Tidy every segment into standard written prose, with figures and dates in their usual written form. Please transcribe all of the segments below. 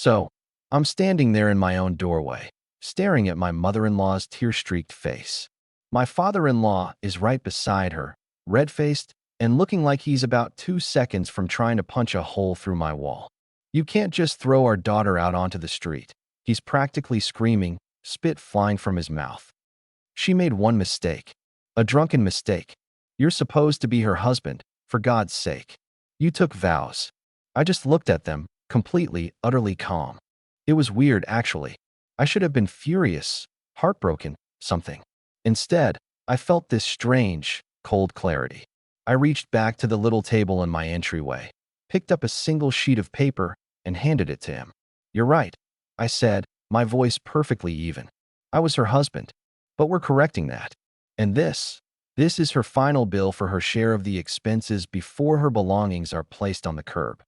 So, I'm standing there in my own doorway, staring at my mother-in-law's tear-streaked face. My father-in-law is right beside her, red-faced and looking like he's about 2 seconds from trying to punch a hole through my wall. You can't just throw our daughter out onto the street. He's practically screaming, spit flying from his mouth. She made one mistake. A drunken mistake. You're supposed to be her husband, for God's sake. You took vows. I just looked at them, completely, utterly calm. It was weird, actually. I should have been furious, heartbroken, something. Instead, I felt this strange, cold clarity. I reached back to the little table in my entryway, picked up a single sheet of paper, and handed it to him. "You're right," I said, my voice perfectly even. "I was her husband, but we're correcting that. And this is her final bill for her share of the expenses before her belongings are placed on the curb."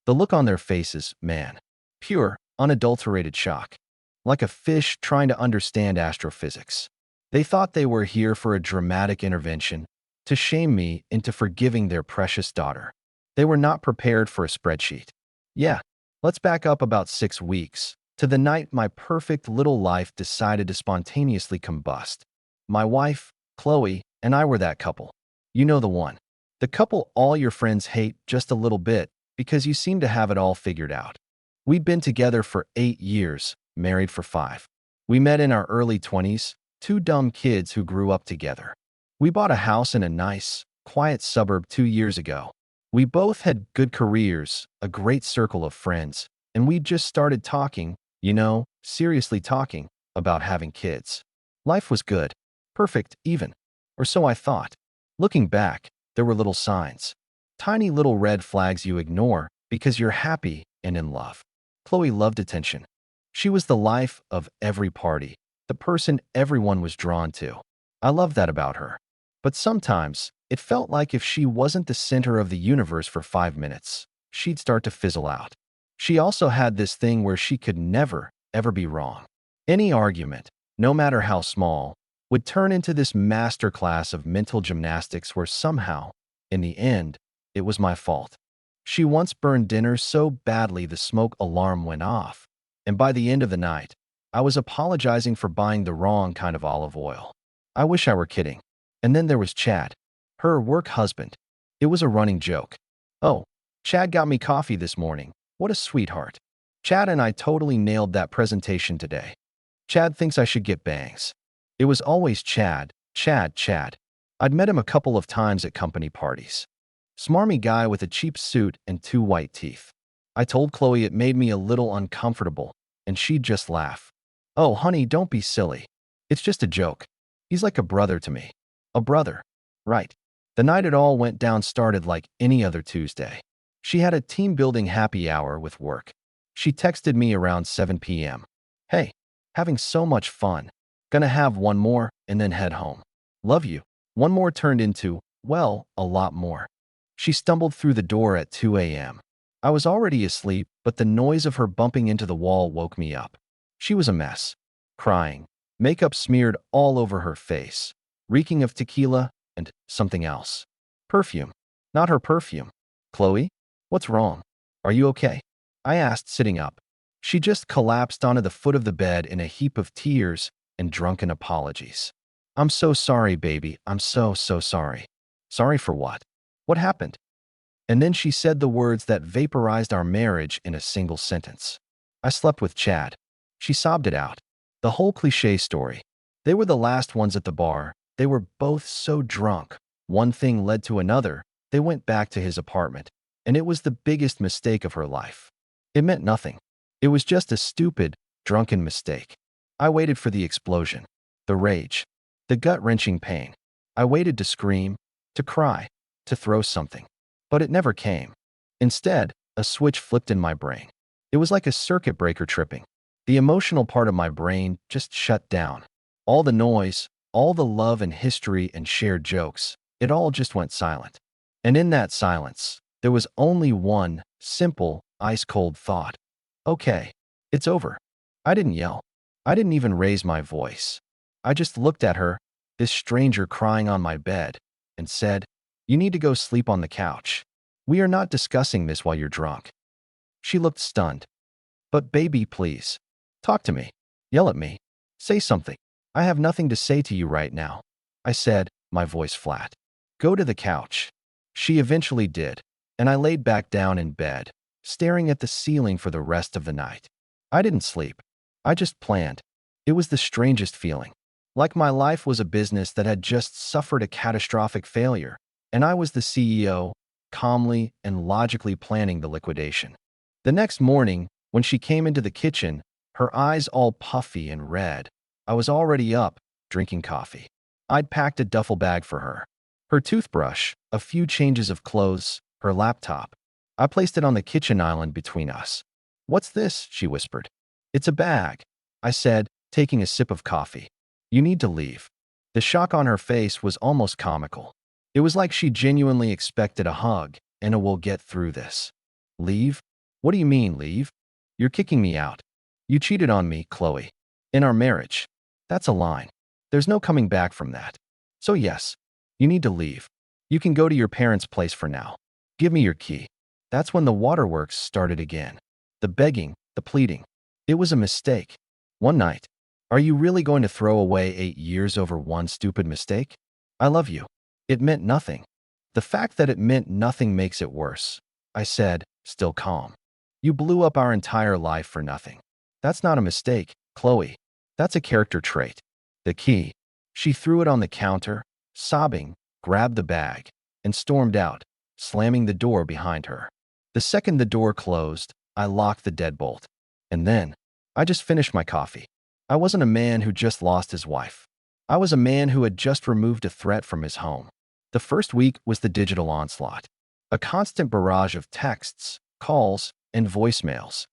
The look on their faces, man. Pure, unadulterated shock. Like a fish trying to understand astrophysics. They thought they were here for a dramatic intervention, to shame me into forgiving their precious daughter. They were not prepared for a spreadsheet. Yeah, let's back up about 6 weeks, to the night my perfect little life decided to spontaneously combust. My wife, Chloe, and I were that couple. You know the one. The couple all your friends hate just a little bit because you seem to have it all figured out. We'd been together for 8 years, married for 5. We met in our early 20s, two dumb kids who grew up together. We bought a house in a nice, quiet suburb 2 years ago. We both had good careers, a great circle of friends, and we just started talking, seriously talking, about having kids. Life was good. Perfect, even. Or so I thought. Looking back, there were little signs. Tiny little red flags you ignore because you're happy and in love. Chloe loved attention. She was the life of every party, the person everyone was drawn to. I loved that about her. But sometimes, it felt like if she wasn't the center of the universe for 5 minutes, she'd start to fizzle out. She also had this thing where she could never, ever be wrong. Any argument, no matter how small, would turn into this masterclass of mental gymnastics where somehow, in the end, it was my fault. She once burned dinner so badly the smoke alarm went off, and by the end of the night, I was apologizing for buying the wrong kind of olive oil. I wish I were kidding. And then there was Chad, her work husband. It was a running joke. "Oh, Chad got me coffee this morning. What a sweetheart. Chad and I totally nailed that presentation today. Chad thinks I should get bangs." It was always Chad, Chad, Chad. I'd met him a couple of times at company parties. Smarmy guy with a cheap suit and 2 white teeth. I told Chloe it made me a little uncomfortable, and she'd just laugh. "Oh, honey, don't be silly. It's just a joke. He's like a brother to me." A brother. Right. The night it all went down started like any other Tuesday. She had a team-building happy hour with work. She texted me around 7 p.m. "Hey, having so much fun. Gonna have one more and then head home. Love you." One more turned into, well, a lot more. She stumbled through the door at 2 a.m. I was already asleep, but the noise of her bumping into the wall woke me up. She was a mess. Crying. Makeup smeared all over her face. Reeking of tequila and something else. Perfume. Not her perfume. "Chloe? What's wrong? Are you okay?" I asked, sitting up. She just collapsed onto the foot of the bed in a heap of tears and drunken apologies. "I'm so sorry, baby. I'm so sorry." Sorry for what? What happened? And then she said the words that vaporized our marriage in a single sentence. "I slept with Chad." She sobbed it out. The whole cliché story. They were the last ones at the bar. They were both so drunk. One thing led to another. They went back to his apartment, and it was the biggest mistake of her life. It meant nothing. It was just a stupid, drunken mistake. I waited for the explosion, the rage, the gut-wrenching pain. I waited to scream, to cry, to throw something. But it never came. Instead, a switch flipped in my brain. It was like a circuit breaker tripping. The emotional part of my brain just shut down. All the noise, all the love and history and shared jokes, it all just went silent. And in that silence, there was only one simple, ice-cold thought. Okay, it's over. I didn't yell. I didn't even raise my voice. I just looked at her, this stranger crying on my bed, and said, "You need to go sleep on the couch. We are not discussing this while you're drunk." She looked stunned. But baby, please. Talk to me. Yell at me. Say something. I have nothing to say to you right now. I said, my voice flat. Go to the couch. She eventually did, and I laid back down in bed, staring at the ceiling for the rest of the night. I didn't sleep. I just planned. It was the strangest feeling. Like my life was a business that had just suffered a catastrophic failure, and I was the CEO, calmly and logically planning the liquidation. The next morning, when she came into the kitchen, her eyes all puffy and red, I was already up, drinking coffee. I'd packed a duffel bag for her. Her toothbrush, a few changes of clothes, her laptop. I placed it on the kitchen island between us. What's this? She whispered. It's a bag, I said, taking a sip of coffee. You need to leave. The shock on her face was almost comical. It was like she genuinely expected a hug and a "we'll get through this." Leave? What do you mean, leave? You're kicking me out. You cheated on me, Chloe. In our marriage. That's a line. There's no coming back from that. So yes, you need to leave. You can go to your parents' place for now. Give me your key. That's when the waterworks started again. The begging, the pleading. It was a mistake. One night. Are you really going to throw away 8 years over one stupid mistake? I love you. It meant nothing. The fact that it meant nothing makes it worse, I said, still calm. You blew up our entire life for nothing. That's not a mistake, Chloe. That's a character trait. The key. She threw it on the counter, sobbing, grabbed the bag, and stormed out, slamming the door behind her. The second the door closed, I locked the deadbolt. And then, I just finished my coffee. I wasn't a man who just lost his wife. I was a man who had just removed a threat from his home. The first week was the digital onslaught. A constant barrage of texts, calls, and voicemails.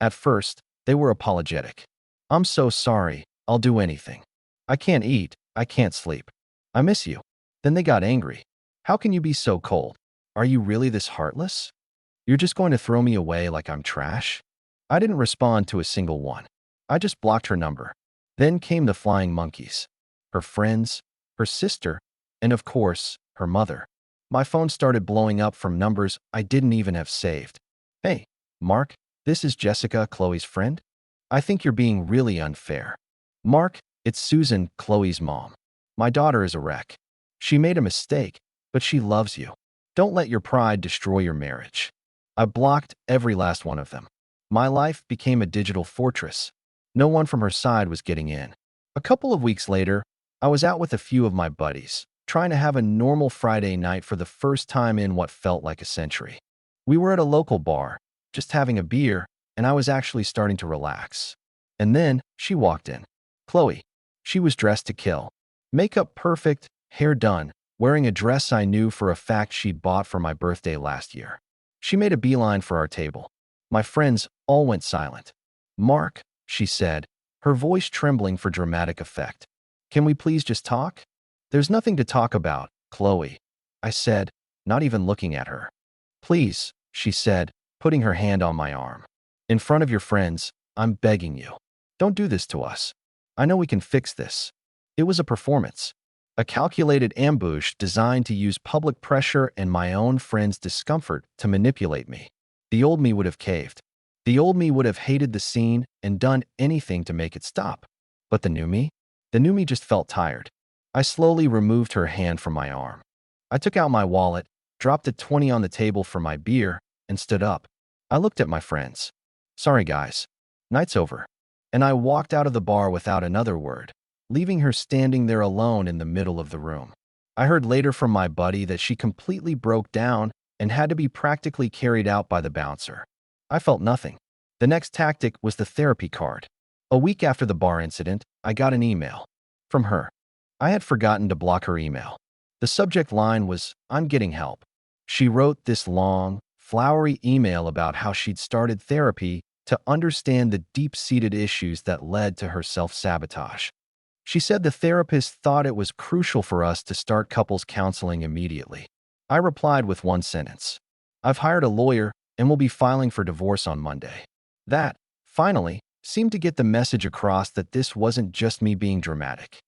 At first, they were apologetic. I'm so sorry, I'll do anything. I can't eat, I can't sleep. I miss you. Then they got angry. How can you be so cold? Are you really this heartless? You're just going to throw me away like I'm trash? I didn't respond to a single one. I just blocked her number. Then came the flying monkeys. Her friends, her sister, and of course, her mother. My phone started blowing up from numbers I didn't even have saved. Hey, Mark, this is Jessica, Chloe's friend. I think you're being really unfair. Mark, it's Susan, Chloe's mom. My daughter is a wreck. She made a mistake, but she loves you. Don't let your pride destroy your marriage. I blocked every last one of them. My life became a digital fortress. No one from her side was getting in. A couple of weeks later, I was out with a few of my buddies, trying to have a normal Friday night for the first time in what felt like a century. We were at a local bar, just having a beer, and I was actually starting to relax. And then she walked in. Chloe. She was dressed to kill. Makeup perfect, hair done, wearing a dress I knew for a fact she'd bought for my birthday last year. She made a beeline for our table. My friends all went silent. Mark, she said, her voice trembling for dramatic effect. Can we please just talk? There's nothing to talk about, Chloe, I said, not even looking at her. Please, she said, putting her hand on my arm. In front of your friends, I'm begging you. Don't do this to us. I know we can fix this. It was a performance. A calculated ambush designed to use public pressure and my own friends' discomfort to manipulate me. The old me would have caved. The old me would have hated the scene and done anything to make it stop. But the new me? The new me just felt tired. I slowly removed her hand from my arm. I took out my wallet, dropped a 20 on the table for my beer, and stood up. I looked at my friends. Sorry, guys. Night's over. And I walked out of the bar without another word, leaving her standing there alone in the middle of the room. I heard later from my buddy that she completely broke down and had to be practically carried out by the bouncer. I felt nothing. The next tactic was the therapy card. A week after the bar incident, I got an email from her. I had forgotten to block her email. The subject line was, "I'm getting help." She wrote this long, flowery email about how she'd started therapy to understand the deep-seated issues that led to her self-sabotage. She said the therapist thought it was crucial for us to start couples counseling immediately. I replied with one sentence. I've hired a lawyer and will be filing for divorce on Monday. That, finally, seemed to get the message across that this wasn't just me being dramatic.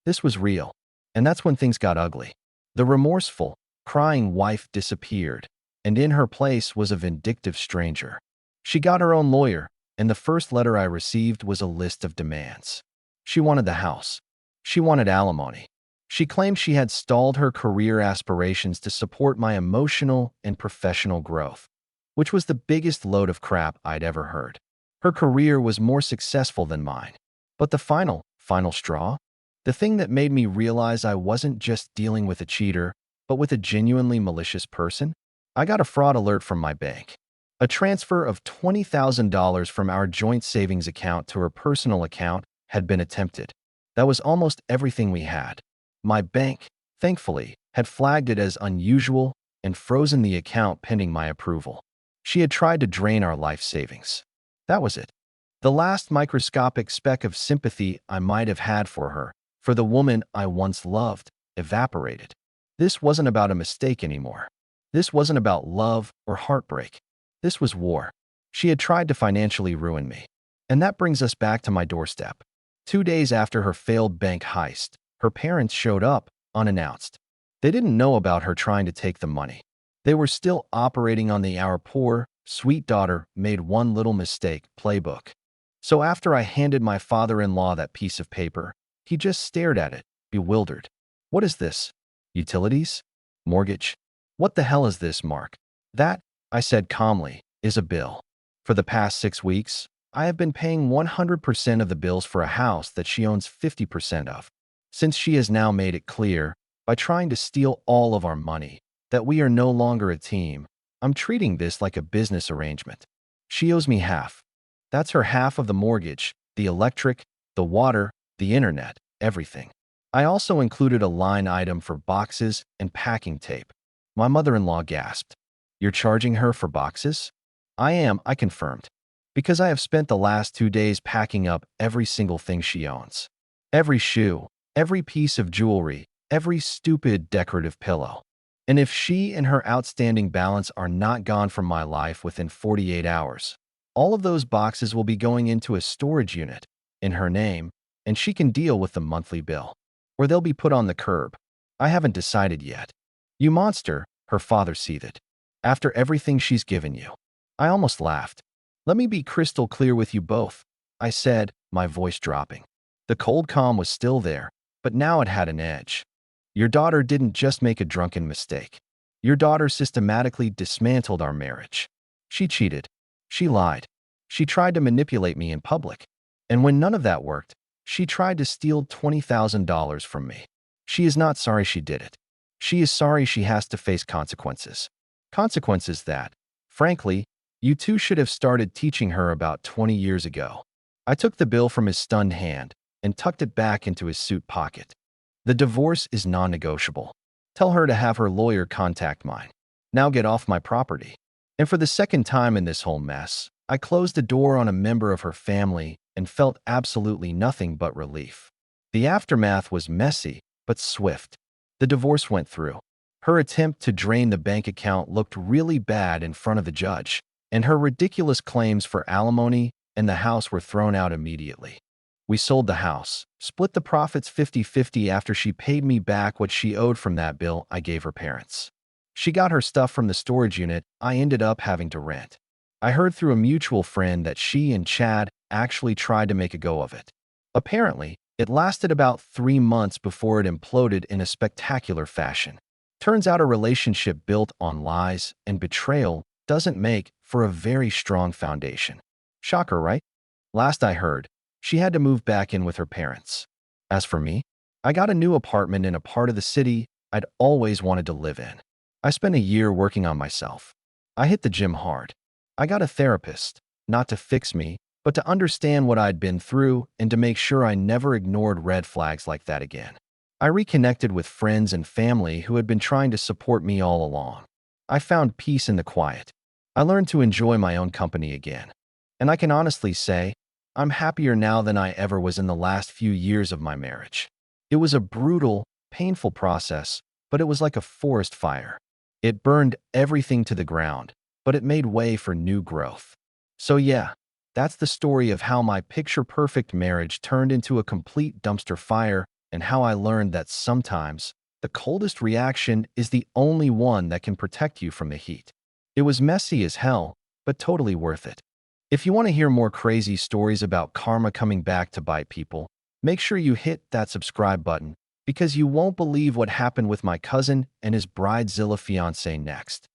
This was real. And that's when things got ugly. The remorseful, crying wife disappeared, and in her place was a vindictive stranger. She got her own lawyer, and the first letter I received was a list of demands. She wanted the house. She wanted alimony. She claimed she had stalled her career aspirations to support my emotional and professional growth, which was the biggest load of crap I'd ever heard. Her career was more successful than mine. But the final straw? The thing that made me realize I wasn't just dealing with a cheater, but with a genuinely malicious person? I got a fraud alert from my bank. A transfer of $20,000 from our joint savings account to her personal account had been attempted. That was almost everything we had. My bank, thankfully, had flagged it as unusual and frozen the account pending my approval. She had tried to drain our life savings. That was it. The last microscopic speck of sympathy I might have had for her, for the woman I once loved, evaporated. This wasn't about a mistake anymore. This wasn't about love or heartbreak. This was war. She had tried to financially ruin me. And that brings us back to my doorstep. 2 days after her failed bank heist, her parents showed up, unannounced. They didn't know about her trying to take the money. They were still operating on the "our poor, sweet daughter made one little mistake" playbook. So after I handed my father-in-law that piece of paper, he just stared at it, bewildered. "What is this? Utilities? Mortgage? What the hell is this, Mark?" "That," I said calmly, "is a bill. For the past 6 weeks, I have been paying 100% of the bills for a house that she owns 50% of. Since she has now made it clear, by trying to steal all of our money, that we are no longer a team, I'm treating this like a business arrangement. She owes me half. That's her half of the mortgage, the electric, the water, the internet, everything. I also included a line item for boxes and packing tape." My mother-in-law gasped. "You're charging her for boxes?" "I am," I confirmed, "because I have spent the last 2 days packing up every single thing she owns. Every shoe, every piece of jewelry, every stupid decorative pillow. And if she and her outstanding balance are not gone from my life within 48 hours, all of those boxes will be going into a storage unit in her name, and she can deal with the monthly bill. Or they'll be put on the curb. I haven't decided yet." "You monster," her father seethed. "After everything she's given you." I almost laughed. "Let me be crystal clear with you both," I said, my voice dropping. The cold calm was still there, but now it had an edge. "Your daughter didn't just make a drunken mistake. Your daughter systematically dismantled our marriage. She cheated. She lied. She tried to manipulate me in public. And when none of that worked, she tried to steal $20,000 from me. She is not sorry she did it. She is sorry she has to face consequences. Consequences that, frankly, you two should have started teaching her about 20 years ago." I took the bill from his stunned hand and tucked it back into his suit pocket. "The divorce is non-negotiable. Tell her to have her lawyer contact mine. Now get off my property." And for the second time in this whole mess, I closed the door on a member of her family and felt absolutely nothing but relief. The aftermath was messy, but swift. The divorce went through. Her attempt to drain the bank account looked really bad in front of the judge, and her ridiculous claims for alimony and the house were thrown out immediately. We sold the house, split the profits 50-50 after she paid me back what she owed from that bill I gave her parents. She got her stuff from the storage unit I ended up having to rent. I heard through a mutual friend that she and Chad actually tried to make a go of it. Apparently, it lasted about 3 months before it imploded in a spectacular fashion. Turns out a relationship built on lies and betrayal doesn't make for a very strong foundation. Shocker, right? Last I heard, she had to move back in with her parents. As for me, I got a new apartment in a part of the city I'd always wanted to live in. I spent a year working on myself. I hit the gym hard. I got a therapist, not to fix me, but to understand what I'd been through and to make sure I never ignored red flags like that again. I reconnected with friends and family who had been trying to support me all along. I found peace in the quiet. I learned to enjoy my own company again. And I can honestly say, I'm happier now than I ever was in the last few years of my marriage. It was a brutal, painful process, but it was like a forest fire. It burned everything to the ground, but it made way for new growth. So yeah, that's the story of how my picture-perfect marriage turned into a complete dumpster fire and how I learned that sometimes the coldest reaction is the only one that can protect you from the heat. It was messy as hell, but totally worth it. If you want to hear more crazy stories about karma coming back to bite people, make sure you hit that subscribe button because you won't believe what happened with my cousin and his bridezilla fiancé next.